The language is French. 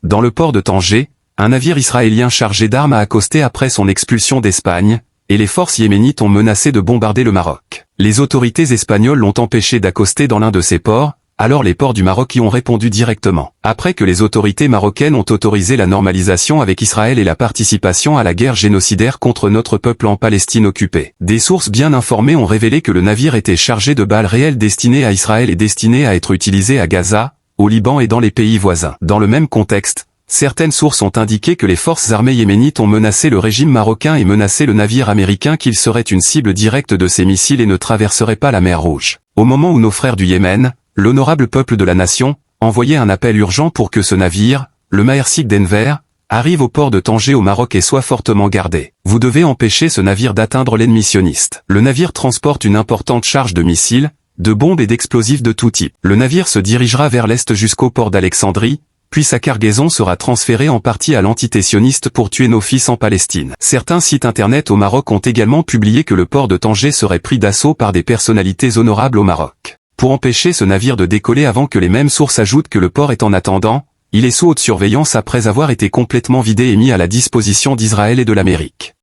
Dans le port de Tanger, un navire israélien chargé d'armes a accosté après son expulsion d'Espagne, et les forces yéménites ont menacé de bombarder le Maroc. Les autorités espagnoles l'ont empêché d'accoster dans l'un de ces ports, alors les ports du Maroc y ont répondu directement. Après que les autorités marocaines ont autorisé la normalisation avec Israël et la participation à la guerre génocidaire contre notre peuple en Palestine occupée. Des sources bien informées ont révélé que le navire était chargé de balles réelles destinées à Israël et destinées à être utilisées à Gaza, au Liban et dans les pays voisins. Dans le même contexte, certaines sources ont indiqué que les forces armées yéménites ont menacé le régime marocain et menacé le navire américain qu'il serait une cible directe de ces missiles et ne traverserait pas la mer Rouge. Au moment où nos frères du Yémen, l'honorable peuple de la nation, envoyait un appel urgent pour que ce navire, le Maersk Denver, arrive au port de Tanger au Maroc et soit fortement gardé. Vous devez empêcher ce navire d'atteindre l'ennemi sioniste. Le navire transporte une importante charge de missiles, de bombes et d'explosifs de tout type. Le navire se dirigera vers l'est jusqu'au port d'Alexandrie, puis sa cargaison sera transférée en partie à l'entité sioniste pour tuer nos fils en Palestine. Certains sites internet au Maroc ont également publié que le port de Tanger serait pris d'assaut par des personnalités honorables au Maroc. Pour empêcher ce navire de décoller avant que les mêmes sources ajoutent que le port est en attendant, il est sous haute surveillance après avoir été complètement vidé et mis à la disposition d'Israël et de l'Amérique.